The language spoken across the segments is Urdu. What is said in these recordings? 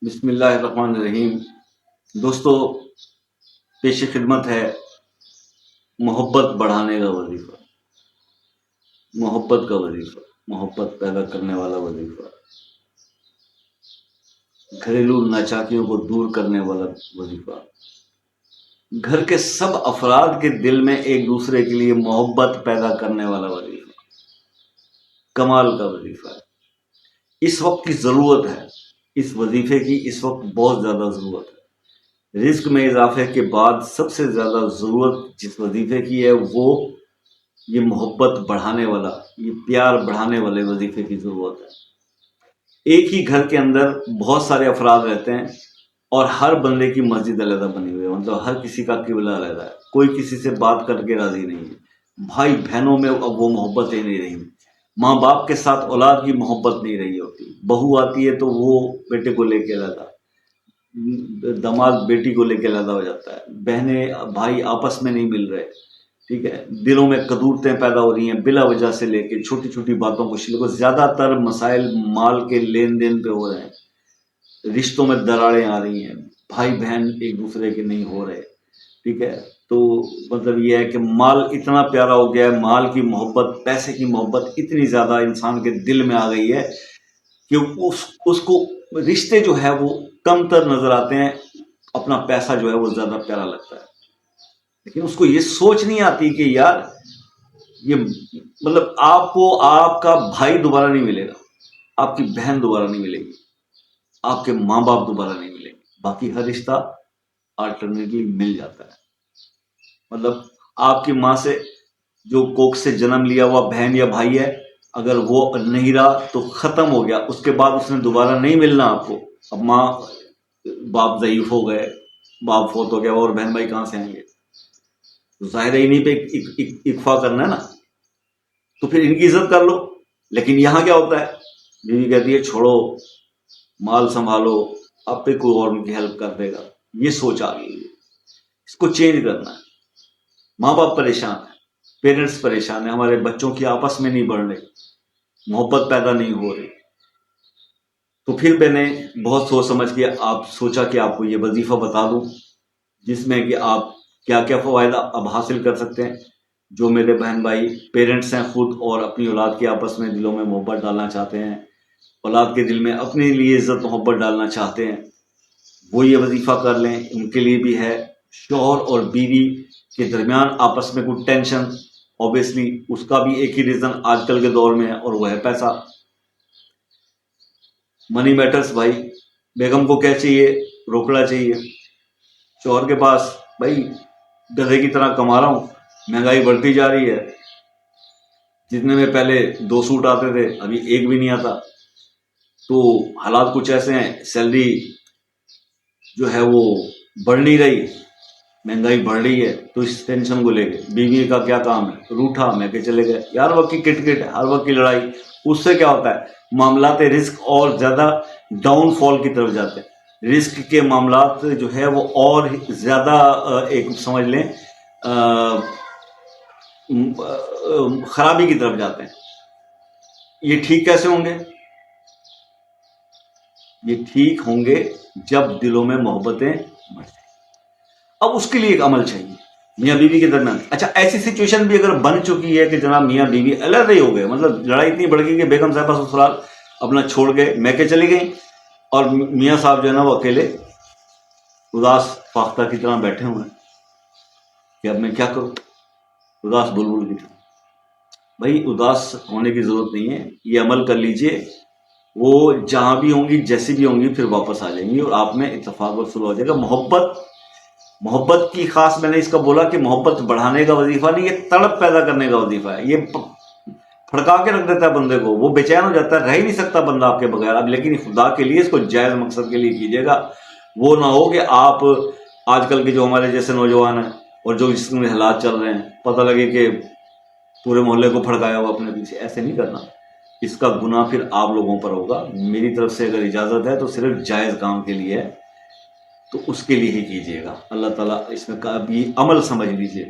بسم اللہ الرحمن الرحیم۔ دوستو، پیش خدمت ہے محبت بڑھانے کا وظیفہ، محبت کا وظیفہ، محبت پیدا کرنے والا وظیفہ، گھریلو ناچاکیوں کو دور کرنے والا وظیفہ، گھر کے سب افراد کے دل میں ایک دوسرے کے لیے محبت پیدا کرنے والا وظیفہ، کمال کا وظیفہ ہے۔ اس وقت کی ضرورت ہے، اس وظیفے کی اس وقت بہت زیادہ ضرورت ہے۔ رزق میں اضافے کے بعد سب سے زیادہ ضرورت جس وظیفے کی ہے وہ یہ محبت بڑھانے والا، یہ پیار بڑھانے والے وظیفے کی ضرورت ہے۔ ایک ہی گھر کے اندر بہت سارے افراد رہتے ہیں اور ہر بندے کی مسجد علیحدہ بنی ہوئی ہے، مطلب ہر کسی کا قبلہ علیحدہ ہے، کوئی کسی سے بات کر کے راضی نہیں ہے، بھائی بہنوں میں اب وہ محبتیں نہیں رہی، ماں باپ کے ساتھ اولاد کی محبت نہیں رہی ہوتی، بہو آتی ہے تو وہ بیٹے کو لے کے علیحدہ، داماد بیٹی کو لے کے علیحدہ ہو جاتا ہے، بہنیں بھائی آپس میں نہیں مل رہے، ٹھیک ہے، دلوں میں قدورتیں پیدا ہو رہی ہیں بلا وجہ سے، لے کے چھوٹی چھوٹی باتوں کو شیل کو، زیادہ تر مسائل مال کے لین دین پہ ہو رہے ہیں، رشتوں میں دراڑیں آ رہی ہیں، بھائی بہن ایک دوسرے کے نہیں ہو رہے، ٹھیک ہے۔ تو مطلب یہ ہے کہ مال اتنا پیارا ہو گیا ہے، مال کی محبت، پیسے کی محبت اتنی زیادہ انسان کے دل میں آ گئی ہے کہ اس کو رشتے جو ہے وہ کم تر نظر آتے ہیں، اپنا پیسہ جو ہے وہ زیادہ پیارا لگتا ہے، لیکن اس کو یہ سوچ نہیں آتی کہ یار یہ مطلب آپ کو آپ کا بھائی دوبارہ نہیں ملے گا، آپ کی بہن دوبارہ نہیں ملے گی، آپ کے ماں باپ دوبارہ نہیں ملیں گے، باقی ہر رشتہ آلٹرنیٹلی مل جاتا ہے۔ مطلب آپ کی ماں سے جو کوکھ سے جنم لیا ہوا بہن یا بھائی ہے، اگر وہ نہیں رہا تو ختم ہو گیا، اس کے بعد اس نے دوبارہ نہیں ملنا آپ کو۔ اب ماں باپ ضعیف ہو گئے، باپ فوت ہو گیا اور بہن بھائی کہاں سے آئیں گے؟ تو ظاہر ہے انہیں پہ اکفا کرنا ہے نا، تو پھر ان کی عزت کر لو۔ لیکن یہاں کیا ہوتا ہے، بیوی کہتی ہے چھوڑو، مال سنبھالو، اب پہ کوئی اور ان کی ہیلپ کر دے گا، یہ سوچ آ گئی ہے، اس کو چینج کرنا ہے۔ ماں باپ پریشان ہیں، پیرنٹس پریشان ہیں، ہمارے بچوں کی آپس میں نہیں بڑھ رہی، محبت پیدا نہیں ہو رہی۔ تو پھر میں نے بہت سوچ سمجھ کے آپ سوچا کہ آپ کو یہ وظیفہ بتا دوں، جس میں کہ آپ کیا کیا فوائد اب حاصل کر سکتے ہیں۔ جو میرے بہن بھائی پیرنٹس ہیں خود اور اپنی اولاد کے آپس میں دلوں میں محبت ڈالنا چاہتے ہیں، اولاد کے دل میں اپنے لیے عزت محبت ڈالنا چاہتے ہیں، وہ یہ وظیفہ کر لیں۔ ان کے لیے بھی ہے، شوہر اور بیوی کے درمیان آپس میں کوئی ٹینشن، اوبیسلی اس کا بھی ایک ہی ریزن آج کل کے دور میں ہے، اور وہ ہے پیسہ۔ منی میٹرز بھائی، بیگم کو کیا چاہیے؟ روکڑا چاہیے، شوہر کے پاس بھائی گدھے کی طرح کما رہا ہوں، مہنگائی بڑھتی جا رہی ہے، جتنے میں پہلے 2 سوٹ آتے تھے ابھی ایک بھی نہیں آتا، تو حالات کچھ ایسے ہیں، سیلری جو ہے وہ بڑھ نہیں رہی، مہنگائی بڑھ رہی ہے، تو اس ٹینشن کو لے کے بیوی کا کیا کام ہے، روٹھا میں کہ چلے گئے، ہر وقت کی کٹ کٹ، ہر وقت کی لڑائی، اس سے کیا ہوتا ہے، معاملات رزق اور زیادہ ڈاؤن فال کی طرف جاتے ہیں، رزق کے معاملات جو ہے وہ اور زیادہ ایک سمجھ لیں خرابی کی طرف جاتے ہیں۔ یہ ٹھیک کیسے ہوں گے؟ یہ ٹھیک ہوں گے جب دلوں میں محبتیں بڑھ جائیں۔ اب اس کے لیے ایک عمل چاہیے میاں بیوی کے درمیان۔ اچھا، ایسی سچویشن بھی اگر بن چکی ہے کہ جناب میاں بیوی علیحدہ ہی ہو گئے، مطلب لڑائی اتنی بڑھ گئی کہ بیگم صاحبہ سسرال اپنا چھوڑ کے میکے چلی گئیں، اور میاں صاحب جو ہے نا وہ اکیلے اداس فاختہ کی طرح بیٹھے ہوئے ہیں کہ اب میں کیا کروں، اداس بلبل کی طرح۔ بھائی اداس ہونے کی ضرورت نہیں ہے، یہ عمل کر لیجئے، وہ جہاں بھی ہوں گی جیسی بھی ہوں گی پھر واپس آ جائیں گی، اور آپ میں اتفاق اور صلح ہو جائے گا۔ محبت کی خاص میں نے اس کا بولا کہ محبت بڑھانے کا وظیفہ نہیں، یہ تڑپ پیدا کرنے کا وظیفہ ہے، یہ پھڑکا کے رکھ دیتا ہے بندے کو، وہ بے چین ہو جاتا ہے، رہ ہی نہیں سکتا بندہ آپ کے بغیر۔ اب لیکن خدا کے لیے اس کو جائز مقصد کے لیے کیجیے گا، وہ نہ ہو کہ آپ آج کل کے جو ہمارے جیسے نوجوان ہیں اور جو اس میں حالات چل رہے ہیں، پتہ لگے کہ پورے محلے کو پھڑکایا ہوا اپنے پیچھے، ایسے نہیں کرنا۔ اس کا گناہ پھر آپ لوگوں پر ہوگا۔ میری طرف سے اگر اجازت ہے تو صرف جائز کام کے لیے ہے، تو اس کے لیے ہی کیجیے گا۔ اللہ تعالیٰ اس میں بھی عمل سمجھ لیجیے۔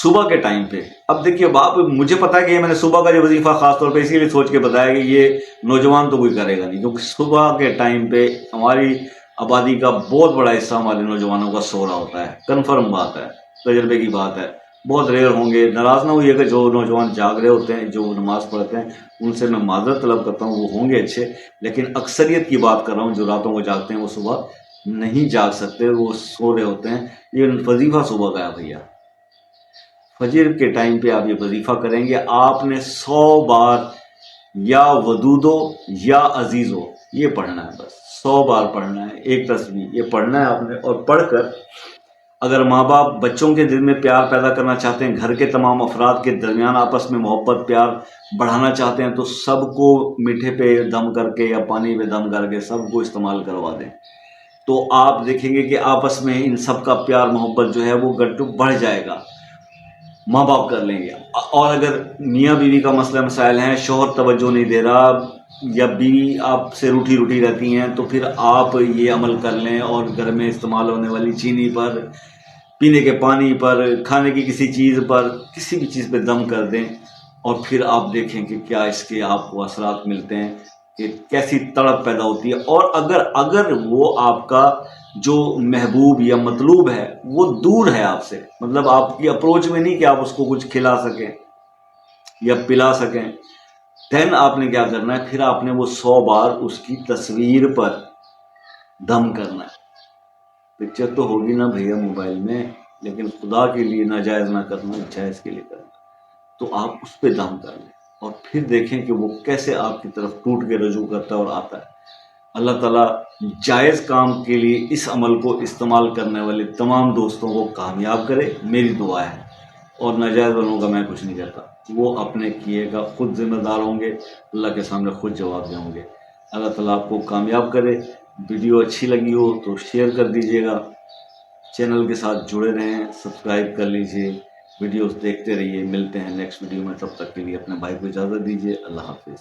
صبح کے ٹائم پہ. اب دیکھیے باپ، مجھے پتا ہے کہ یہ میں نے صبح کا جو وظیفہ خاص طور پہ اسی لیے سوچ کے بتایا کہ یہ نوجوان تو کوئی کرے گا نہیں، کیونکہ صبح کے ٹائم پہ ہماری آبادی کا بہت بڑا حصہ ہمارے نوجوانوں کا سو رہا ہوتا ہے. کنفرم بات ہے، تجربے کی بات ہے. بہت ریئر ہوں گے، ناراض نہ ہوئیے کہ جو نوجوان جاگ رہے ہوتے ہیں، جو نماز پڑھتے ہیں، ان سے میں معذرت طلب کرتا ہوں، وہ ہوں گے اچھے، لیکن اکثریت کی بات کر رہا ہوں. جو راتوں کو جاگتے ہیں وہ صبح نہیں جاگ سکتے، وہ سو رہے ہوتے ہیں. یہ وظیفہ صبح کا ہے بھیا. فجر کے ٹائم پہ آپ یہ وظیفہ کریں گے، آپ نے 100 بار یا ودودو یا عزیزو یہ پڑھنا ہے. بس 100 بار پڑھنا ہے، ایک تسبیح یہ پڑھنا ہے آپ نے. اور پڑھ کر اگر ماں باپ بچوں کے دل میں پیار پیدا کرنا چاہتے ہیں، گھر کے تمام افراد کے درمیان آپس میں محبت پیار بڑھانا چاہتے ہیں، تو سب کو میٹھے پہ دم کر کے یا پانی پہ دم کر کے سب کو استعمال کروا دیں. تو آپ دیکھیں گے کہ آپس میں ان سب کا پیار محبت جو ہے وہ گٹو بڑھ جائے گا. ماں باپ کر لیں گے. اور اگر میاں بیوی کا مسئلہ مسائل ہیں، شوہر توجہ نہیں دے رہا یا بیوی آپ سے روٹھی روٹھی رہتی ہیں، تو پھر آپ یہ عمل کر لیں اور گھر میں استعمال ہونے والی چینی پر، پینے کے پانی پر، کھانے کی کسی چیز پر، کسی بھی چیز پہ دم کر دیں. اور پھر آپ دیکھیں کہ کیا اس کے آپ کو اثرات ملتے ہیں، کہ کیسی تڑپ پیدا ہوتی ہے. اور اگر وہ آپ کا جو محبوب یا مطلوب ہے وہ دور ہے آپ سے، مطلب آپ کی اپروچ میں نہیں کہ آپ اس کو کچھ کھلا سکیں یا پلا سکیں، دین آپ نے کیا کرنا ہے، پھر آپ نے وہ 100 بار اس کی تصویر پر دم کرنا ہے. پکچر تو ہوگی نا بھیا موبائل میں، لیکن خدا کے لیے ناجائز نہ کرنا، جائز کے لیے کرنا. تو آپ اس پہ دم کر لیں اور پھر دیکھیں کہ وہ کیسے آپ کی طرف ٹوٹ کے رجوع کرتا ہے اور آتا ہے. اللہ تعالیٰ جائز کام کے لیے اس عمل کو استعمال کرنے والے تمام دوستوں کو کامیاب کرے، میری دعا ہے. اور ناجائز والوں کا میں کچھ نہیں کہتا، وہ اپنے کیے گا خود ذمہ دار ہوں گے، اللہ کے سامنے خود جواب دیں گے. اللہ تعالیٰ آپ کو کامیاب کرے. ویڈیو اچھی لگی ہو تو شیئر کر دیجیے گا، چینل کے ساتھ جڑے رہیں، سبسکرائب کر لیجیے، ویڈیوز دیکھتے رہیے. ملتے ہیں نیکسٹ ویڈیو میں، تب تک کے لیے اپنے بھائی کو اجازت دیجیے. اللہ حافظ.